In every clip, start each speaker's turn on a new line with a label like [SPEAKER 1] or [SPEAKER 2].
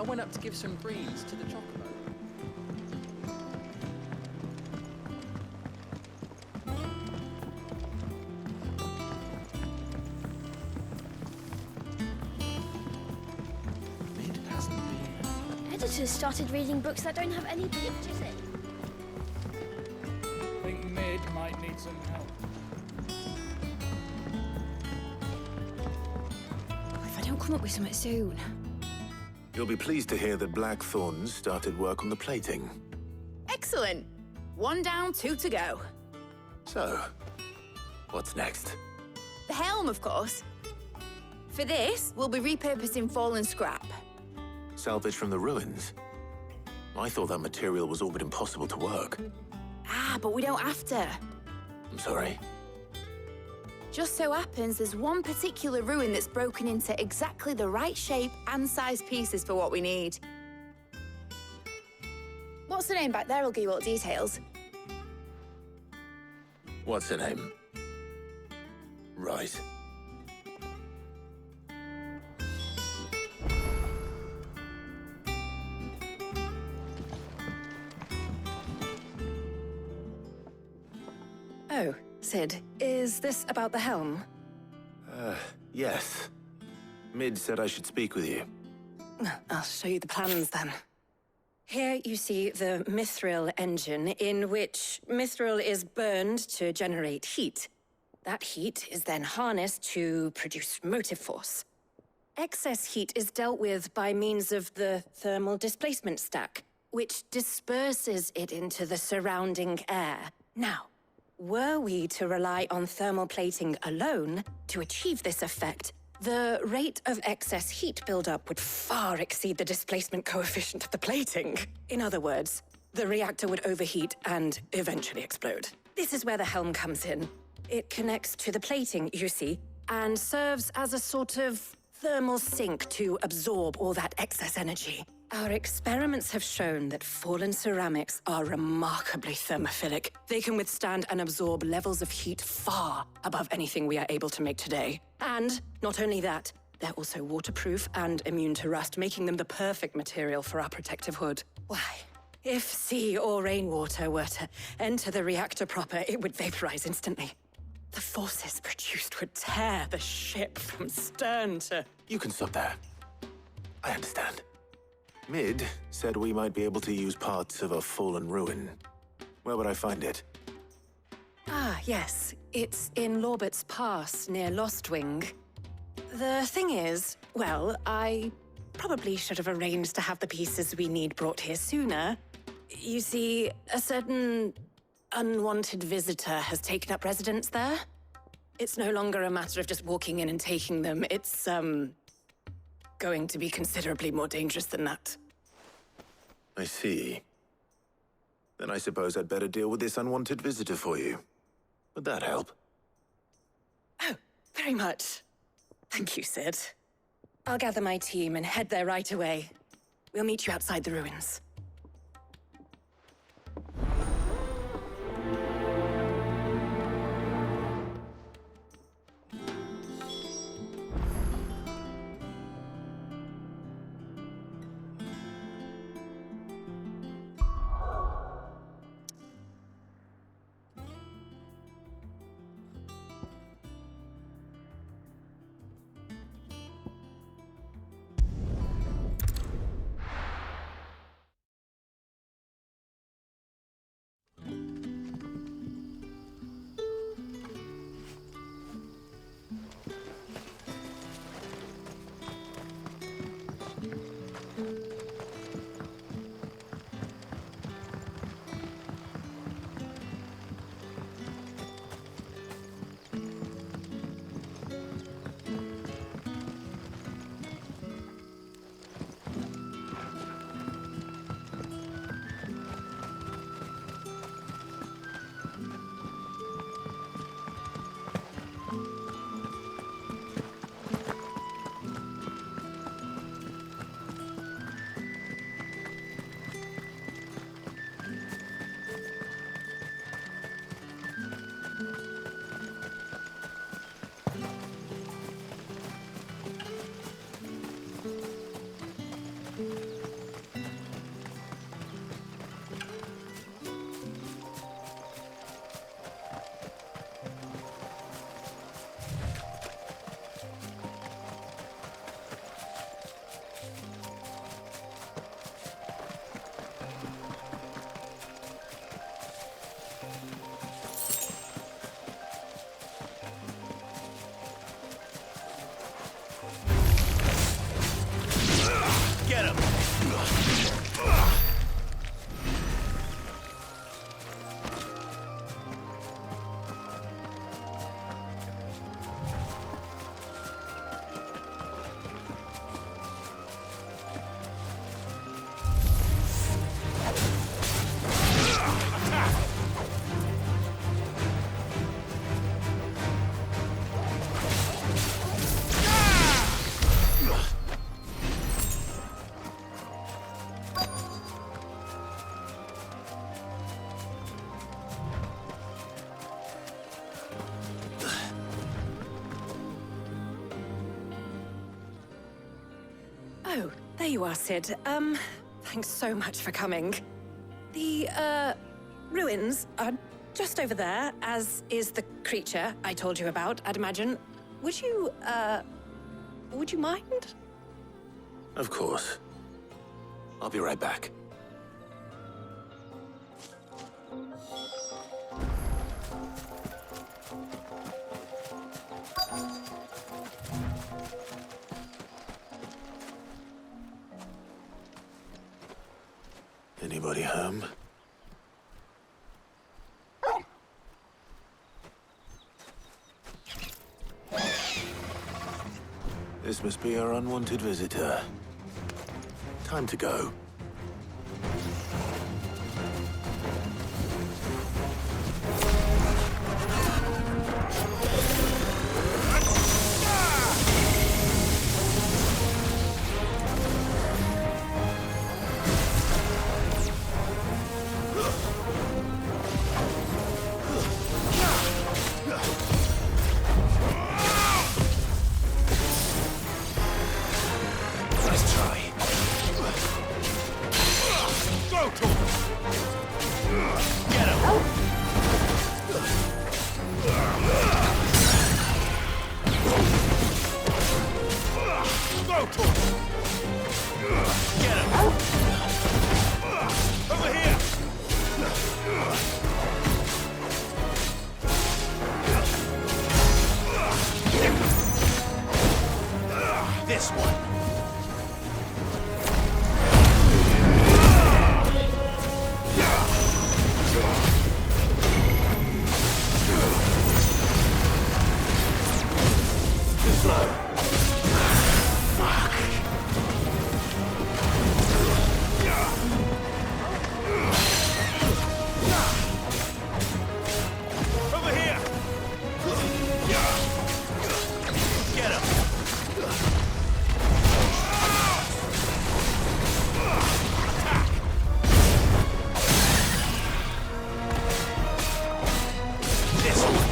[SPEAKER 1] went up to give some greens to the chocobo. Mid hasn't been...
[SPEAKER 2] Editors started reading books that don't have any pictures in.
[SPEAKER 3] Think Mid might need some help.
[SPEAKER 4] If I don't come up with something soon.
[SPEAKER 5] You'll be pleased to hear that Blackthorn's started work on the plating.
[SPEAKER 6] Excellent. 1 down, 2 to go.
[SPEAKER 5] So, what's next?
[SPEAKER 6] The helm, of course. For this, we'll be repurposing fallen scrap.
[SPEAKER 5] Salvage from the ruins? I thought that material was all but impossible to work.
[SPEAKER 6] Ah, but we don't have to.
[SPEAKER 5] I'm sorry.
[SPEAKER 6] Just so happens there's one particular ruin that's broken into exactly the right shape and size pieces for what we need. What's the name back there? I'll give you all the details.
[SPEAKER 5] What's her name? Right.
[SPEAKER 4] Oh, Sid, is this about the helm?
[SPEAKER 5] Yes. Mid said I should speak with you.
[SPEAKER 4] I'll show you the plans then. Here you see the mithril engine, in which mithril is burned to generate heat. That heat is then harnessed to produce motive force. Excess heat is dealt with by means of the thermal displacement stack, which disperses it into the surrounding air. Now, were we to rely on thermal plating alone to achieve this effect, the rate of excess heat buildup would far exceed the displacement coefficient of the plating. In other words, the reactor would overheat and eventually explode. This is where the helm comes in. It connects to the plating, you see, and serves as a sort of thermal sink to absorb all that excess energy. Our experiments have shown that fallen ceramics are remarkably thermophilic. They can withstand and absorb levels of heat far above anything we are able to make today. And not only that, they're also waterproof and immune to rust, making them the perfect material for our protective hood. Why? If sea or rainwater were to enter the reactor proper, it would vaporize instantly. The forces produced would tear the ship from stern to...
[SPEAKER 5] You can stop there. I understand. Mid said we might be able to use parts of a fallen ruin. Where would I find it?
[SPEAKER 4] Ah, yes. It's in Lorbert's Pass, near Lostwing. The thing is, well, I probably should have arranged to have the pieces we need brought here sooner. You see, a certain unwanted visitor has taken up residence there. It's no longer a matter of just walking in and taking them. It's, going to be considerably more dangerous than that.
[SPEAKER 5] I see. Then I suppose I'd better deal with this unwanted visitor for you. Would that help?
[SPEAKER 4] Oh, very much. Thank you, Sid. I'll gather my team and head there right away. We'll meet you outside the ruins. Oh, there you are, Sid. Thanks so much for coming. The, ruins are just over there, as is the creature I told you about, I'd imagine. Would you mind?
[SPEAKER 5] Of course. I'll be right back. Anybody home? This must be our unwanted visitor. Time to go. Nice try. Go to him! Get him! Go to him! Get him! Over here! This one. Over here! Get him! This one!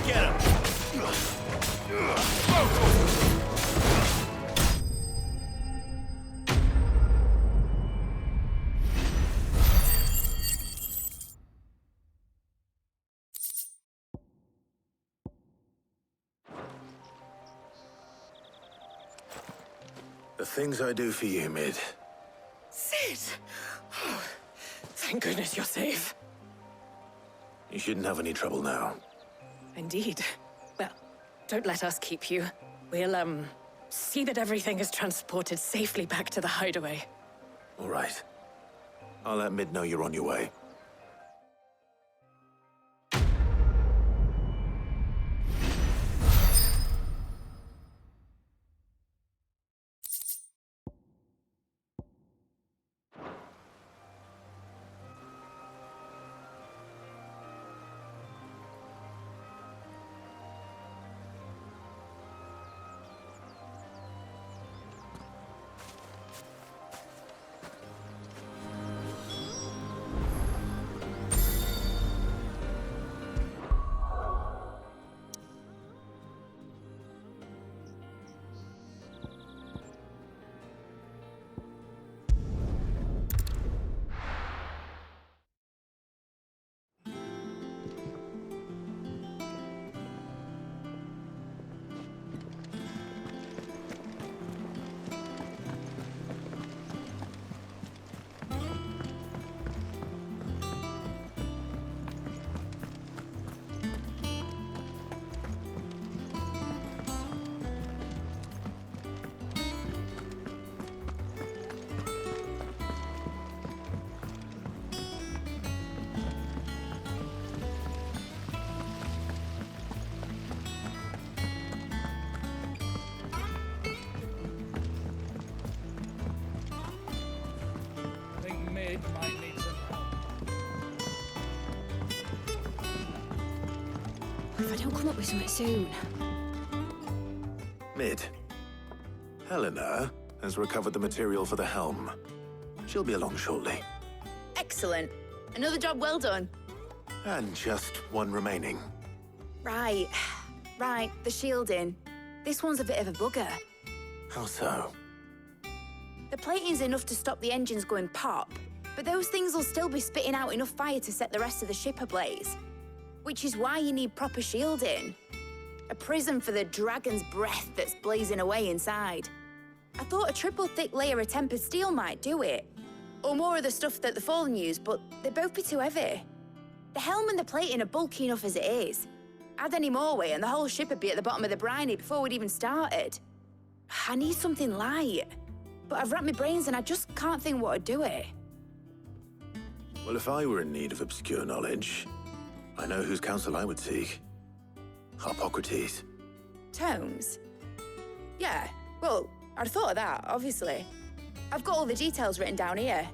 [SPEAKER 5] Get him! The things I do for you, Mid.
[SPEAKER 4] Sid! Oh, thank goodness you're safe.
[SPEAKER 5] You shouldn't have any trouble now.
[SPEAKER 4] Indeed. Well, don't let us keep you. We'll, see that everything is transported safely back to the hideaway.
[SPEAKER 5] All right. I'll let Mid know you're on your way.
[SPEAKER 3] I think Mid might need some help.
[SPEAKER 2] If I don't come up with something soon.
[SPEAKER 5] Mid. Helena has recovered the material for the helm. She'll be along shortly.
[SPEAKER 6] Excellent. Another job well done.
[SPEAKER 5] And just one remaining.
[SPEAKER 6] Right. Right, the shielding. This one's a bit of a bugger.
[SPEAKER 5] How so?
[SPEAKER 6] The plating's enough to stop the engines going pop, but those things will still be spitting out enough fire to set the rest of the ship ablaze. Which is why you need proper shielding. A prison for the dragon's breath that's blazing away inside. I thought a triple thick layer of tempered steel might do it. Or more of the stuff that the Fallen use, but they'd both be too heavy. The helm and the plating are bulky enough as it is. Add any more weight and the whole ship would be at the bottom of the briny before we'd even started. I need something light. But I've racked my brains and I just can't think what would do it.
[SPEAKER 5] Well, if I were in need of obscure knowledge, I know whose counsel I would seek. Harpocrates.
[SPEAKER 6] Tomes? Yeah, well, I'd thought of that, obviously. I've got all the details written down here.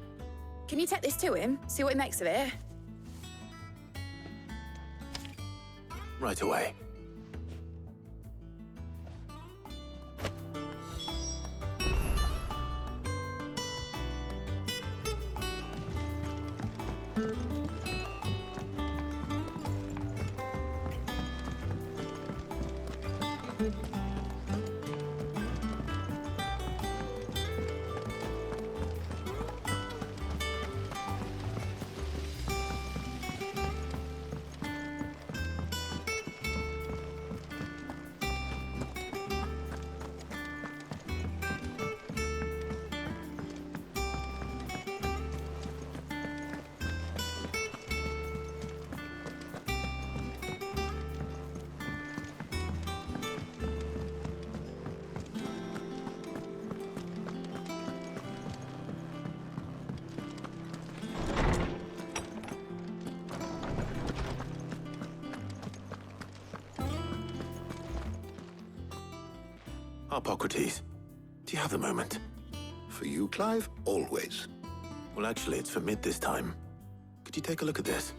[SPEAKER 6] Can you take this to him, see what he makes of it?
[SPEAKER 5] Right away. Harpocrates, do you have a moment?
[SPEAKER 7] For you, Clive, always.
[SPEAKER 5] Well, actually, it's for Mid this time. Could you take a look at this?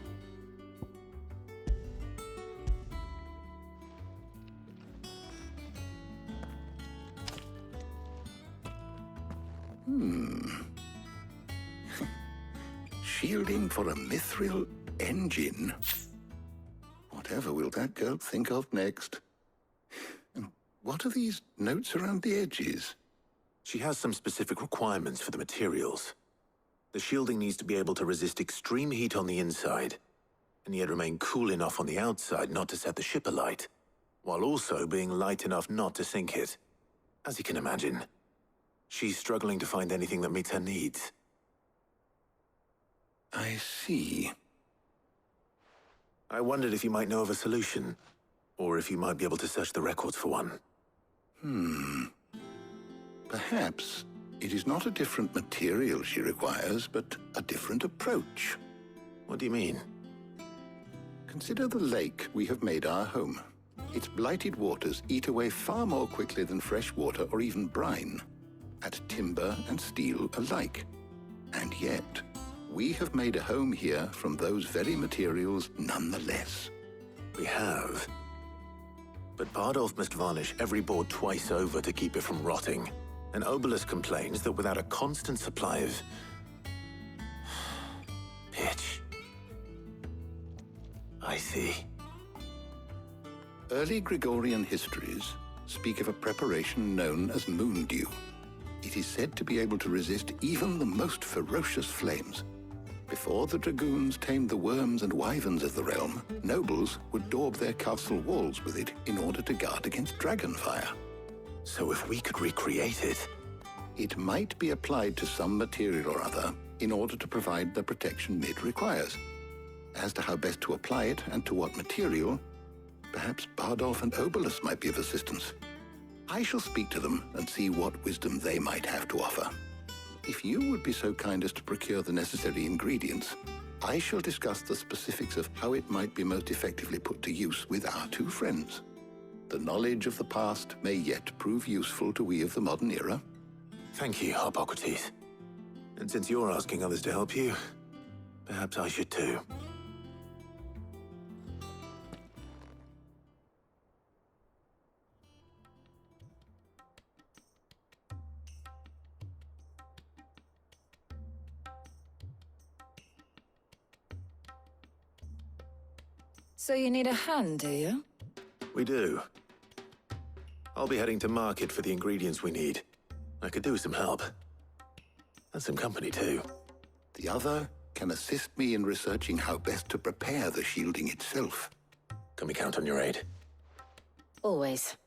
[SPEAKER 7] Shielding for a mithril engine. Whatever will that girl think of next? And what are these notes around the edges?
[SPEAKER 5] She has some specific requirements for the materials. The shielding needs to be able to resist extreme heat on the inside, and yet remain cool enough on the outside not to set the ship alight, while also being light enough not to sink it. As you can imagine, she's struggling to find anything that meets her needs.
[SPEAKER 7] I see.
[SPEAKER 5] I wondered if you might know of a solution, or if you might be able to search the records for one.
[SPEAKER 7] Perhaps it is not a different material she requires, but a different approach.
[SPEAKER 5] What do you mean?
[SPEAKER 7] Consider the lake we have made our home. Its blighted waters eat away far more quickly than fresh water or even brine, at timber and steel alike. And yet, we have made a home here from those very materials nonetheless.
[SPEAKER 5] We have. But Bardolph must varnish every board twice over to keep it from rotting. And Obelus complains that without a constant supply of pitch. I see.
[SPEAKER 7] Early Gregorian histories speak of a preparation known as moon dew. It is said to be able to resist even the most ferocious flames. Before the dragoons tamed the worms and wyverns of the realm, nobles would daub their castle walls with it in order to guard against dragonfire.
[SPEAKER 5] So if we could recreate it...
[SPEAKER 7] It might be applied to some material or other in order to provide the protection Mid requires. As to how best to apply it and to what material, perhaps Bardolph and Obelus might be of assistance. I shall speak to them and see what wisdom they might have to offer. If you would be so kind as to procure the necessary ingredients, I shall discuss the specifics of how it might be most effectively put to use with our two friends. The knowledge of the past may yet prove useful to we of the modern era.
[SPEAKER 5] Thank you, Harpocrates. And since you're asking others to help you, perhaps I should too.
[SPEAKER 8] So you need a hand, do you?
[SPEAKER 5] We do. I'll be heading to market for the ingredients we need. I could do with some help. And some company, too.
[SPEAKER 7] The other can assist me in researching how best to prepare the shielding itself.
[SPEAKER 5] Can we count on your aid?
[SPEAKER 4] Always.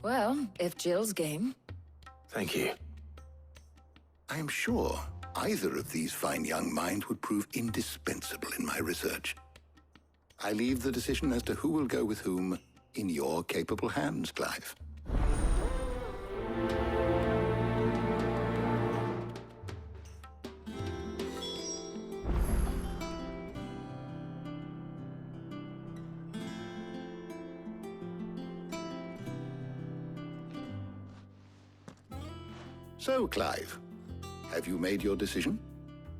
[SPEAKER 4] Well, if Jill's game.
[SPEAKER 5] Thank you.
[SPEAKER 7] I am sure either of these fine young minds would prove indispensable in my research. I leave the decision as to who will go with whom in your capable hands, Clive. So, Clive, have you made your decision?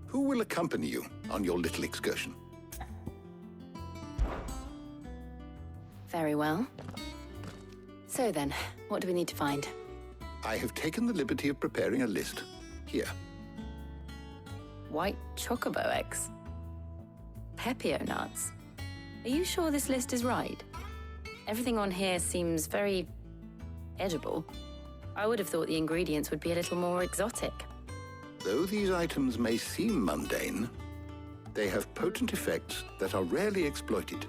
[SPEAKER 7] Who will accompany you on your little excursion?
[SPEAKER 4] Very well. So then, what do we need to find?
[SPEAKER 7] I have taken the liberty of preparing a list. Here.
[SPEAKER 4] White chocobo eggs. Pepio nuts. Are you sure this list is right? Everything on here seems very edible. I would have thought the ingredients would be a little more exotic.
[SPEAKER 7] Though these items may seem mundane, they have potent effects that are rarely exploited,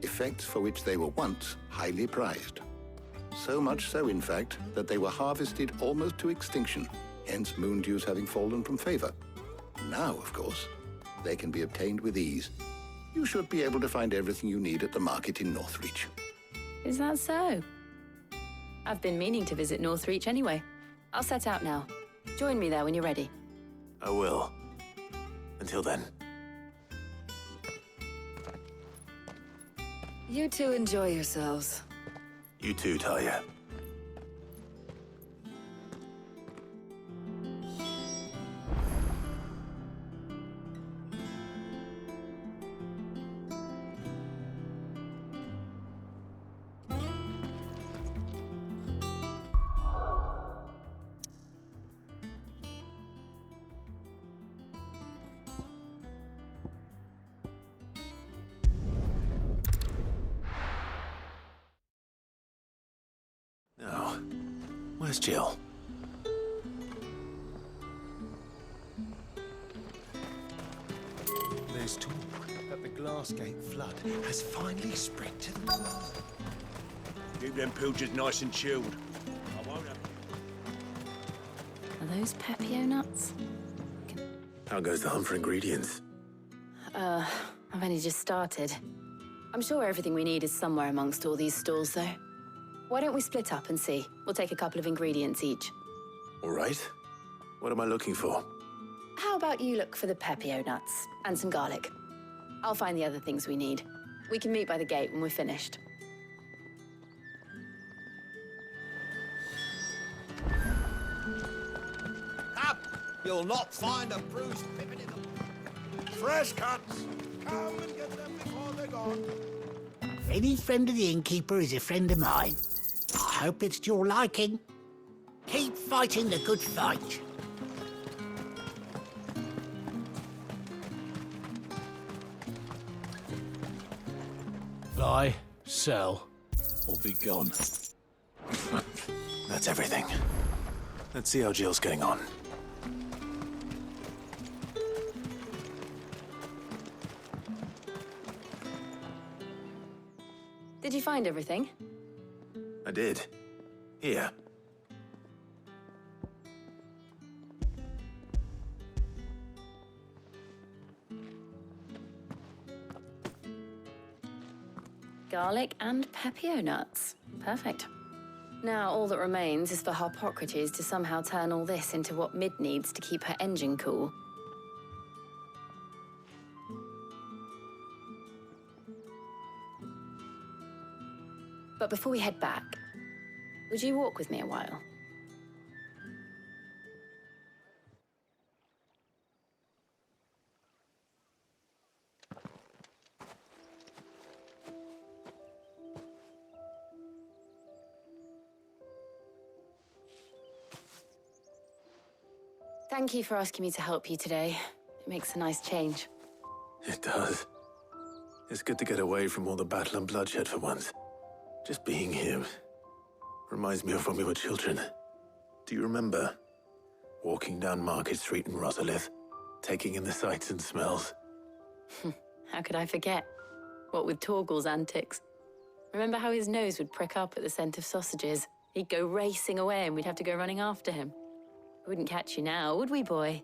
[SPEAKER 7] effects for which they were once highly prized. So much so, in fact, that they were harvested almost to extinction, hence moon dews having fallen from favor. Now, of course, they can be obtained with ease. You should be able to find everything you need at the market in Northreach.
[SPEAKER 4] Is that so? I've been meaning to visit Northreach anyway. I'll set out now. Join me there when you're ready.
[SPEAKER 5] I will. Until then.
[SPEAKER 4] You two enjoy yourselves.
[SPEAKER 5] You too, Talia. Now, where's Jill?
[SPEAKER 8] There's talk that the Glassgate flood has finally spread to the world.
[SPEAKER 9] Keep them pilchers nice and chilled. I won't have...
[SPEAKER 4] Are those Pepio nuts?
[SPEAKER 5] How goes the hunt for ingredients?
[SPEAKER 4] I've only just started. I'm sure everything we need is somewhere amongst all these stalls, though. Why don't we split up and see? We'll take a couple of ingredients each.
[SPEAKER 5] All right. What am I looking for?
[SPEAKER 4] How about you look for the Pepio nuts and some garlic? I'll find the other things we need. We can meet by the gate when we're finished.
[SPEAKER 8] Up! You'll not find a bruised pippin in them.
[SPEAKER 9] Fresh cuts! Come and get them before they're gone.
[SPEAKER 10] Any friend of the innkeeper is a friend of mine. I hope it's to your liking. Keep fighting the good fight.
[SPEAKER 3] Buy, sell, or be gone.
[SPEAKER 5] That's everything. Let's see how Jill's getting on.
[SPEAKER 4] Did you find everything?
[SPEAKER 5] I did. Here.
[SPEAKER 4] Garlic and Pepio nuts. Perfect. Now, all that remains is for Harpocrates to somehow turn all this into what Mid needs to keep her engine cool. But before we head back, would you walk with me a while? Thank you for asking me to help you today. It makes a nice change.
[SPEAKER 5] It does. It's good to get away from all the battle and bloodshed for once. Just being here. Reminds me of when we were children. Do you remember? Walking down Market Street in Rosalith, taking in the sights and smells.
[SPEAKER 11] How could I forget? What with Torgal's antics. Remember how his nose would prick up at the scent of sausages? He'd go racing away and we'd have to go running after him. We wouldn't catch you now, would we, boy?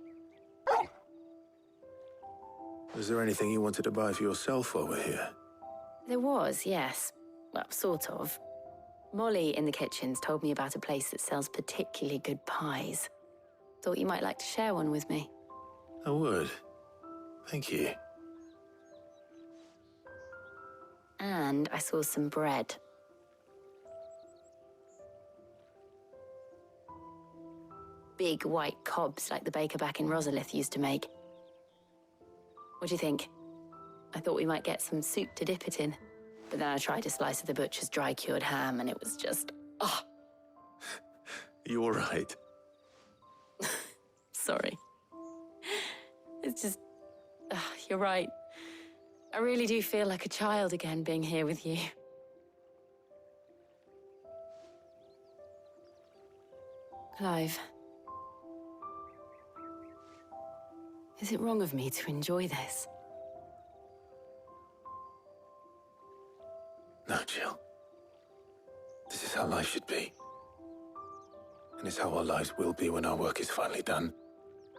[SPEAKER 5] Was there anything you wanted to buy for yourself while we're here?
[SPEAKER 11] There was, yes. Well, sort of. Molly in the kitchens told me about a place that sells particularly good pies. Thought you might like to share one with me.
[SPEAKER 5] I would. Thank you.
[SPEAKER 11] And I saw some bread. Big white cobs like the baker back in Rosalith used to make. What do you think? I thought we might get some soup to dip it in. But then I tried a slice of the butcher's dry-cured ham and it was just... oh!
[SPEAKER 5] You all right?
[SPEAKER 11] Sorry. It's just... you're right. I really do feel like a child again being here with you. Clive. Is it wrong of me to enjoy this?
[SPEAKER 5] No, Jill. This is how life should be. And it's how our lives will be when our work is finally done.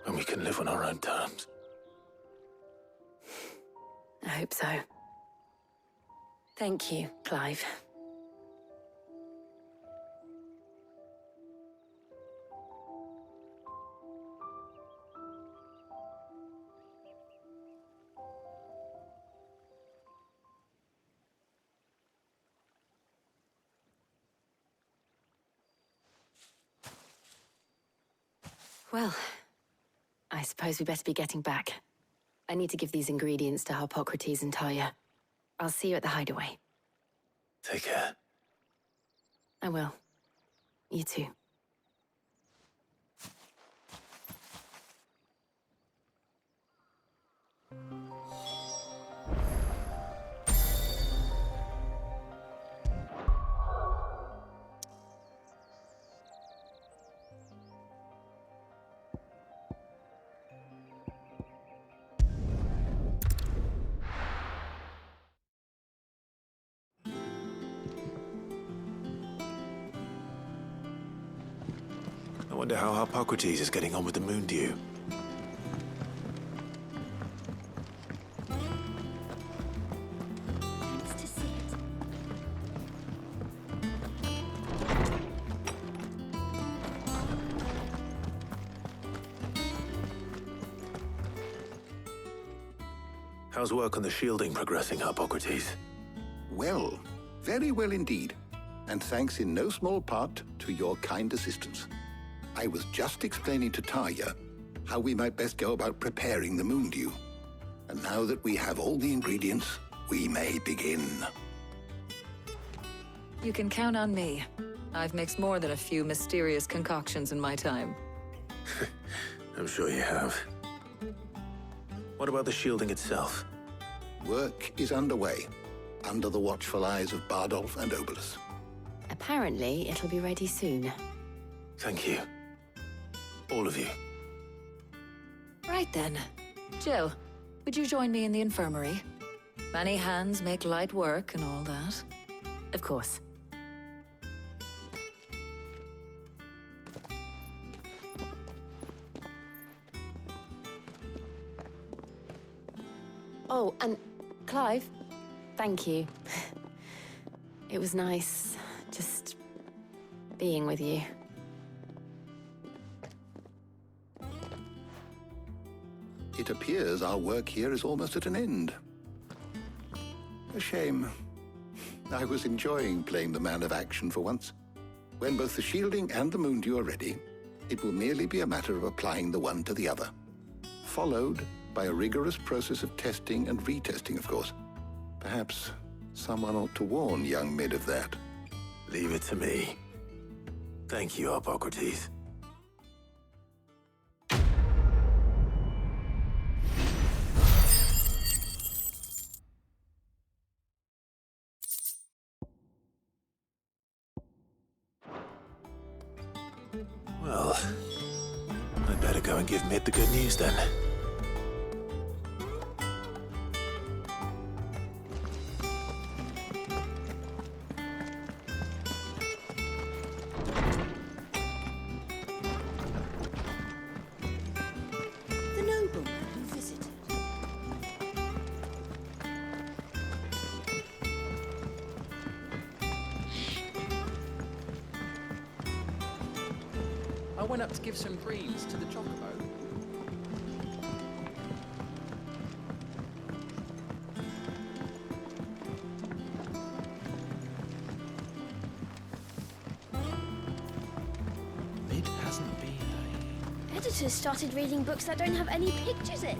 [SPEAKER 5] When we can live on our own terms.
[SPEAKER 11] I hope so. Thank you, Clive. Well, I suppose we better be getting back. I need to give these ingredients to Harpocrates and Talia. I'll see you at the hideaway.
[SPEAKER 5] Take care.
[SPEAKER 11] I will. You too.
[SPEAKER 5] I wonder how Harpocrates is getting on with the moon dew.
[SPEAKER 2] Nice to see it.
[SPEAKER 5] How's work on the shielding progressing, Harpocrates?
[SPEAKER 7] Well, very well indeed. And thanks in no small part to your kind assistance. I was just explaining to Talia how we might best go about preparing the moon dew. And now that we have all the ingredients, we may begin.
[SPEAKER 12] You can count on me. I've mixed more than a few mysterious concoctions in my time.
[SPEAKER 5] I'm sure you have. What about the shielding itself?
[SPEAKER 7] Work is underway, under the watchful eyes of Bardolph and Obolus.
[SPEAKER 11] Apparently, it'll be ready soon.
[SPEAKER 5] Thank you. All of you.
[SPEAKER 12] Right then. Jill, would you join me in the infirmary? Many hands make light work and all that.
[SPEAKER 11] Of course. Oh, and Clive, thank you. It was nice just being with you.
[SPEAKER 7] It appears our work here is almost at an end. A shame. I was enjoying playing the man of action for once. When both the shielding and the moon dew are ready, it will merely be a matter of applying the one to the other. Followed by a rigorous process of testing and retesting, of course. Perhaps someone ought to warn young Mid of that.
[SPEAKER 5] Leave it to me. Thank you, Harpocrates. Well, I'd better go and give Mid the good news then.
[SPEAKER 2] The nobleman who visited.
[SPEAKER 1] I went up to give some greens to the chocobo.
[SPEAKER 8] Mid hasn't been
[SPEAKER 2] Editors started reading books that don't have any pictures in.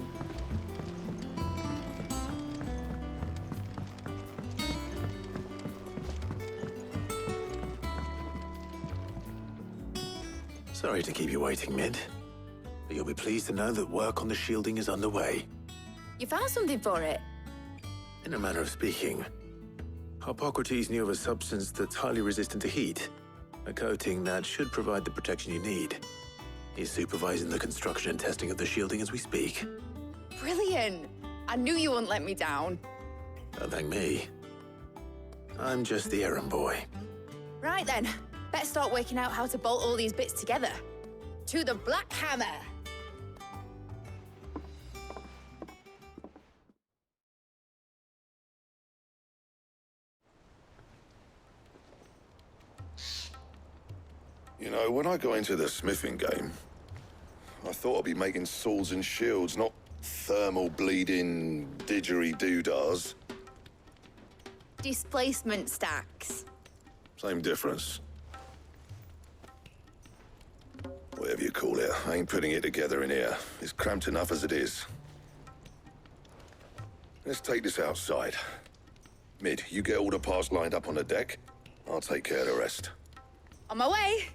[SPEAKER 5] Sorry to keep you waiting, Mid. But you'll be pleased to know that work on the shielding is underway.
[SPEAKER 6] You found something for it?
[SPEAKER 5] In a manner of speaking, Hippocrates knew of a substance that's highly resistant to heat. A coating that should provide the protection you need. He's supervising the construction and testing of the shielding as we speak.
[SPEAKER 6] Brilliant! I knew you wouldn't let me down.
[SPEAKER 5] Don't thank me. I'm just the errand boy.
[SPEAKER 6] Right then, better start working out how to bolt all these bits together. To the Black Hammer!
[SPEAKER 13] You know, when I got into the smithing game, I thought I'd be making swords and shields, not thermal bleeding didgeridoo-dahs.
[SPEAKER 6] Displacement stacks.
[SPEAKER 13] Same difference. Whatever you call it, I ain't putting it together in here. It's cramped enough as it is. Let's take this outside. Mid, you get all the parts lined up on the deck. I'll take care of the rest.
[SPEAKER 6] On my way!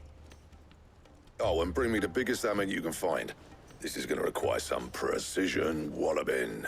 [SPEAKER 13] Oh, and bring me the biggest hammer you can find. This is gonna require some precision walloping.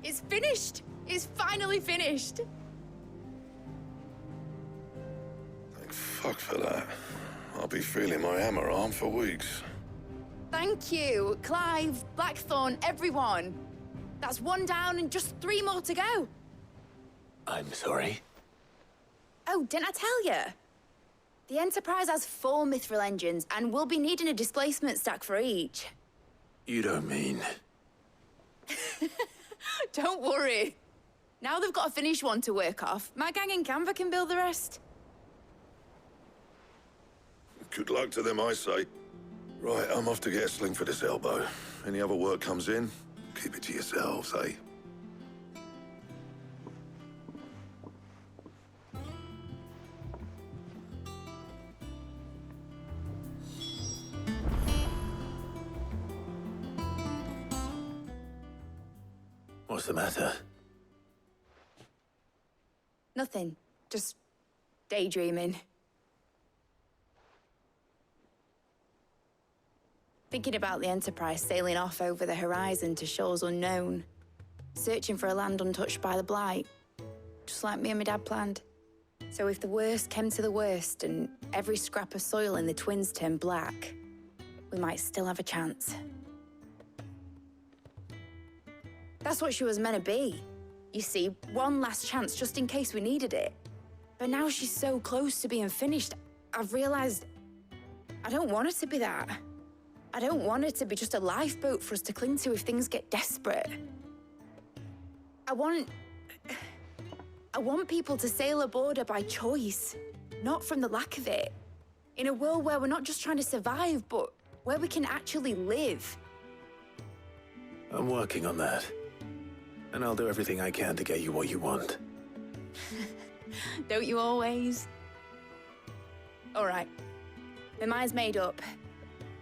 [SPEAKER 6] It's finished! It's finally finished!
[SPEAKER 13] Thank fuck for that. I'll be feeling my hammer arm for weeks.
[SPEAKER 6] Thank you, Clive, Blackthorn, everyone. That's one down and just 3 more to go.
[SPEAKER 5] I'm sorry.
[SPEAKER 6] Oh, didn't I tell you? The Enterprise has 4 mithril engines, and we'll be needing a displacement stack for each.
[SPEAKER 5] You don't mean...
[SPEAKER 6] Don't worry. Now they've got a finished one to work off, my gang in Canva can build the rest.
[SPEAKER 13] Good luck to them, I say. Right, I'm off to get a sling for this elbow. Any other work comes in, keep it to yourselves, eh?
[SPEAKER 5] What's the matter?
[SPEAKER 6] Nothing. Just daydreaming. Thinking about the Enterprise sailing off over the horizon to shores unknown. Searching for a land untouched by the Blight. Just like me and my dad planned. So if the worst came to the worst and every scrap of soil in the Twins turned black, we might still have a chance. That's what she was meant to be. You see, one last chance just in case we needed it. But now she's so close to being finished, I've realized I don't want it to be that. I don't want it to be just a lifeboat for us to cling to if things get desperate. I want people to sail aboard her by choice, not from the lack of it. In a world where we're not just trying to survive, but where we can actually live.
[SPEAKER 5] I'm working on that. And I'll do everything I can to get you what you want.
[SPEAKER 6] Don't you always? All right. My mind's made up.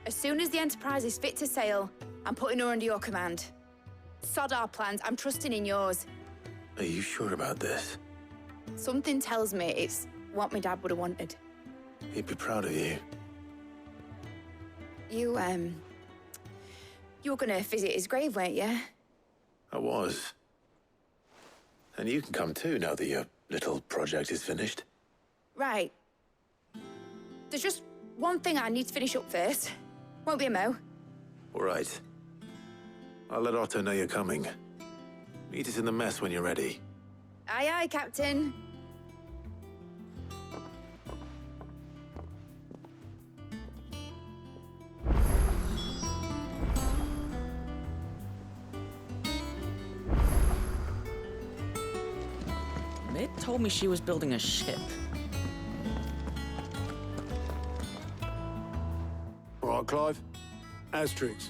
[SPEAKER 6] As soon as the Enterprise is fit to sail, I'm putting her under your command. Sod our plans, I'm trusting in yours.
[SPEAKER 5] Are you sure about this?
[SPEAKER 6] Something tells me it's what my dad would have wanted.
[SPEAKER 5] He'd be proud of you.
[SPEAKER 6] You were gonna visit his grave, weren't you?
[SPEAKER 5] I was. And you can come too, now that your little project is finished.
[SPEAKER 6] Right. There's just one thing I need to finish up first. Won't be a mo.
[SPEAKER 5] All right. I'll let Otto know you're coming. Meet us in the mess when you're ready.
[SPEAKER 6] Aye, aye, Captain.
[SPEAKER 1] Mid told me she was building a ship.
[SPEAKER 14] All right, Clive. Asterix.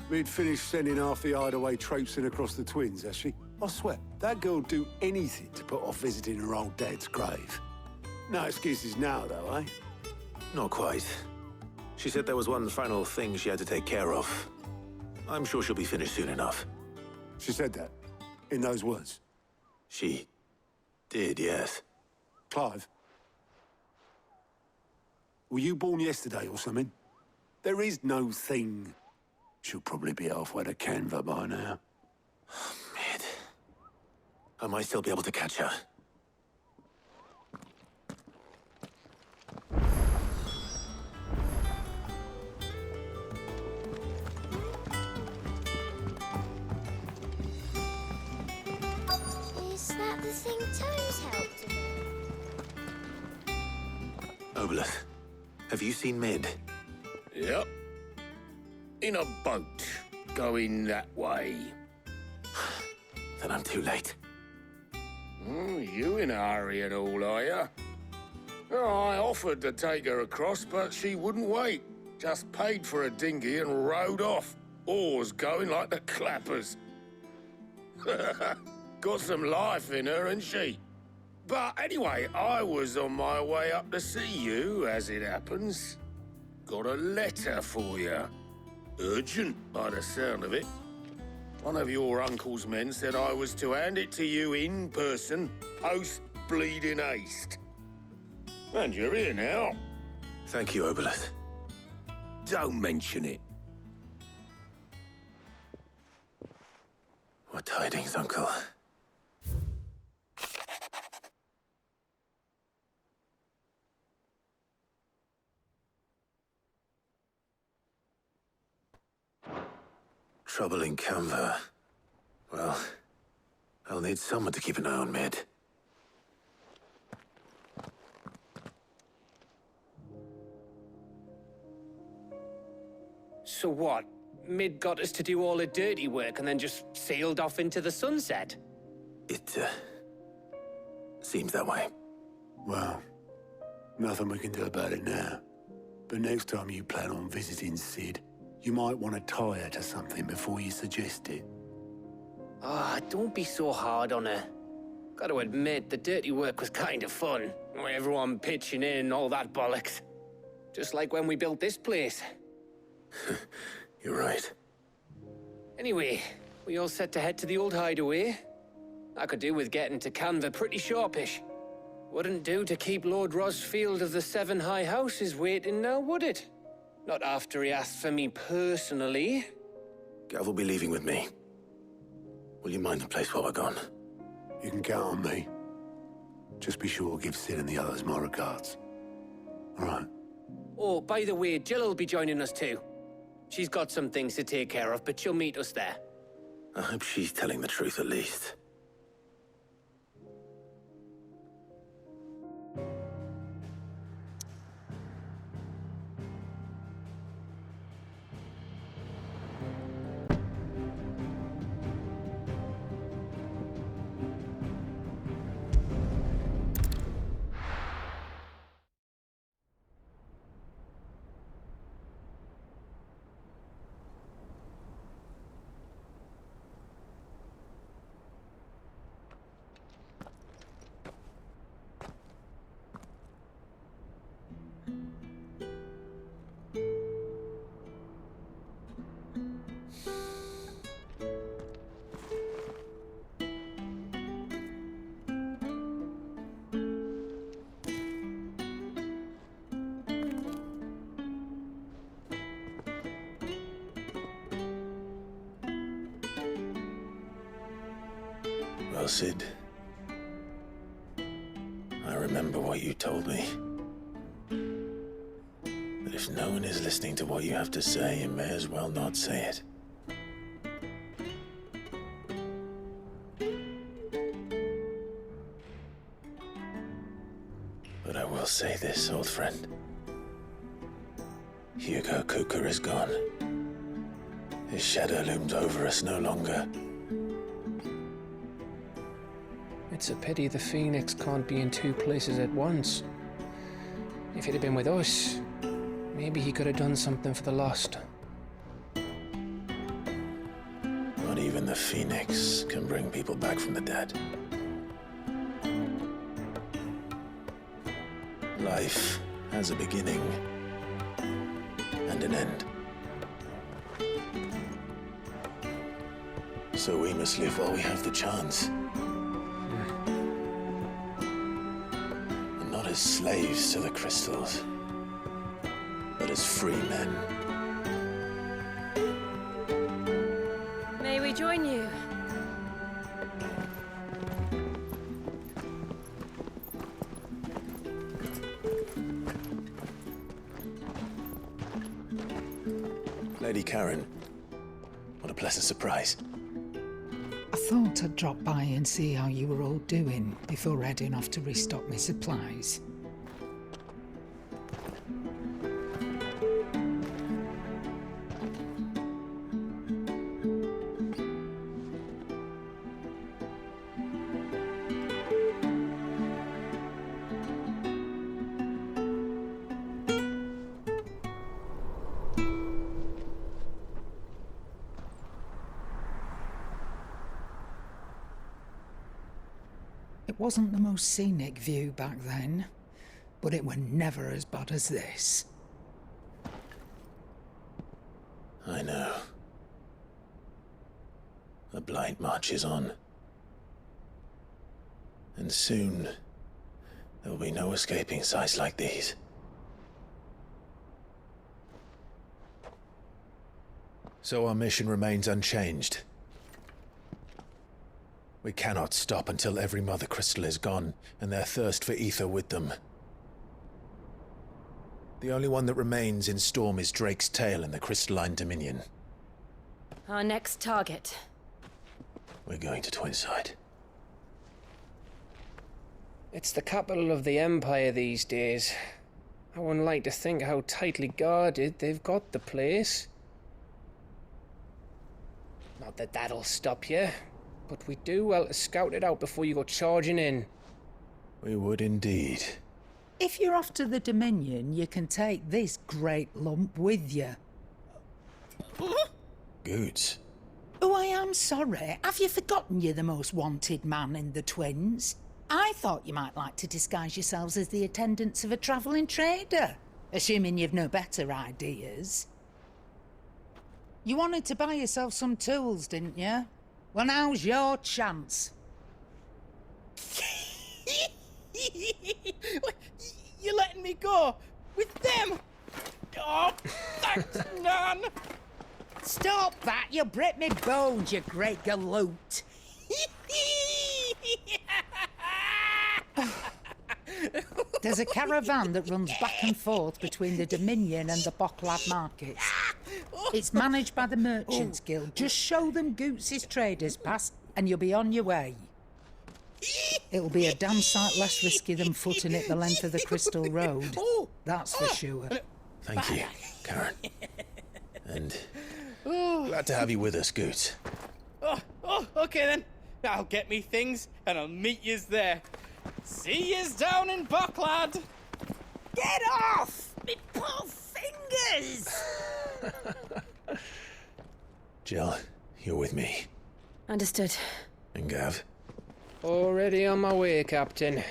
[SPEAKER 14] We'd finished sending half the hideaway traipsing across the twins, has she? I swear, that girl'd do anything to put off visiting her old dad's grave. No excuses now, though, eh?
[SPEAKER 5] Not quite. She said there was one final thing she had to take care of. I'm sure she'll be finished soon enough.
[SPEAKER 14] She said that? In those words?
[SPEAKER 5] She did, yes.
[SPEAKER 14] Clive? Were you born yesterday or something? There is no thing. She'll probably be halfway to Canva by now.
[SPEAKER 5] Mid. I might still be able to catch her.
[SPEAKER 2] Is that the thing Toes helped with?
[SPEAKER 5] Obelus, have you seen Mid?
[SPEAKER 9] Yep. In a boat, going that way.
[SPEAKER 5] Then I'm too late.
[SPEAKER 9] You in a hurry and all, are you? Oh, I offered to take her across, but she wouldn't wait. Just paid for a dinghy and rowed off. Oars going like the clappers. Got some life in her, ain't she? But anyway, I was on my way up to see you, as it happens. Got a letter for you. Urgent, by the sound of it. One of your uncle's men said I was to hand it to you in person, post-bleeding haste. And you're here now.
[SPEAKER 5] Thank you, Obelus.
[SPEAKER 9] Don't mention it.
[SPEAKER 5] What tidings, Uncle? Trouble in Canva. Well, I'll need someone to keep an eye on Mid.
[SPEAKER 15] So what? Mid got us to do all the dirty work and then just sailed off into the sunset?
[SPEAKER 5] It, seems that way.
[SPEAKER 14] Well, nothing we can do about it now. But next time you plan on visiting Sid, you might want to tie her to something before you suggest it.
[SPEAKER 15] Ah, don't be so hard on her. Gotta admit, the dirty work was kind of fun. Everyone pitching in, all that bollocks. Just like when we built this place.
[SPEAKER 5] You're right.
[SPEAKER 15] Anyway, we all set to head to the old hideaway. I could do with getting to Canva pretty sharpish. Wouldn't do to keep Lord Rosfield of the Seven High Houses waiting now, would it? Not after he asked for me personally.
[SPEAKER 5] Gav will be leaving with me. Will you mind the place while we're gone?
[SPEAKER 14] You can count on me. Just be sure to give Sid and the others my regards. All right.
[SPEAKER 15] Oh, by the way, Jill will be joining us too. She's got some things to take care of, but she'll meet us there.
[SPEAKER 5] I hope she's telling the truth at least. Sid. I remember what you told me. But if no one is listening to what you have to say, you may as well not say it. But I will say this, old friend. Hugo Cooker is gone. His shadow looms over us no longer.
[SPEAKER 15] It's a pity the Phoenix can't be in two places at once. If he'd have been with us, maybe he could have done something for the lost.
[SPEAKER 5] Not even the Phoenix can bring people back from the dead. Life has a beginning and an end. So we must live while we have the chance. And not as slaves to the crystals, but as free men.
[SPEAKER 4] May we join you?
[SPEAKER 5] Lady Karen, what a pleasant surprise.
[SPEAKER 16] I thought I'd drop by and see how you were all doing before heading off to restock my supplies. It wasn't the most scenic view back then, but it were never as bad as this.
[SPEAKER 5] I know. The Blight marches on. And soon, there will be no escaping sights like these. So our mission remains unchanged. We cannot stop until every Mother Crystal is gone, and their thirst for ether with them. The only one that remains in Storm is Drake's Tail in the Crystalline Dominion.
[SPEAKER 4] Our next target.
[SPEAKER 5] We're going to Twinside.
[SPEAKER 15] It's the capital of the Empire these days. I wouldn't like to think how tightly guarded they've got the place. Not that that'll stop you. But we do well to scout it out before you go charging in.
[SPEAKER 5] We would indeed.
[SPEAKER 16] If you're off to the Dominion, you can take this great lump with you.
[SPEAKER 5] Goods.
[SPEAKER 16] Oh, I am sorry. Have you forgotten you're the most wanted man in the Twins? I thought you might like to disguise yourselves as the attendants of a travelling trader, assuming you've no better ideas. You wanted to buy yourself some tools, didn't you? Well, now's your chance.
[SPEAKER 17] You're letting me go with them? Oh, thanks, Nan.
[SPEAKER 16] Stop that! You'll break me bones, you great galoot. There's a caravan that runs back and forth between the Dominion and the Bocklad markets. It's managed by the Merchants Guild. Just show them Goots' traders pass and you'll be on your way. It'll be a damn sight less risky than footing it the length of the Crystal Road. That's for sure.
[SPEAKER 5] Thank you, Karen. And glad to have you with us, Goots.
[SPEAKER 17] Okay then. I'll get me things and I'll meet yous there. See yous down in Bocklad.
[SPEAKER 16] Get off! Me poor fingers!
[SPEAKER 5] Jill, you're with me.
[SPEAKER 4] Understood.
[SPEAKER 5] And Gav?
[SPEAKER 15] Already on my way, Captain.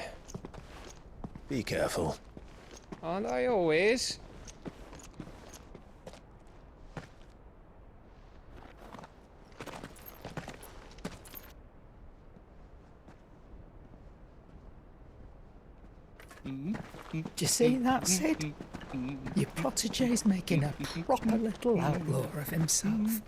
[SPEAKER 5] Be careful.
[SPEAKER 15] Aren't I always?
[SPEAKER 16] Do you see that, Sid? Your protege's making a proper little outlaw of himself.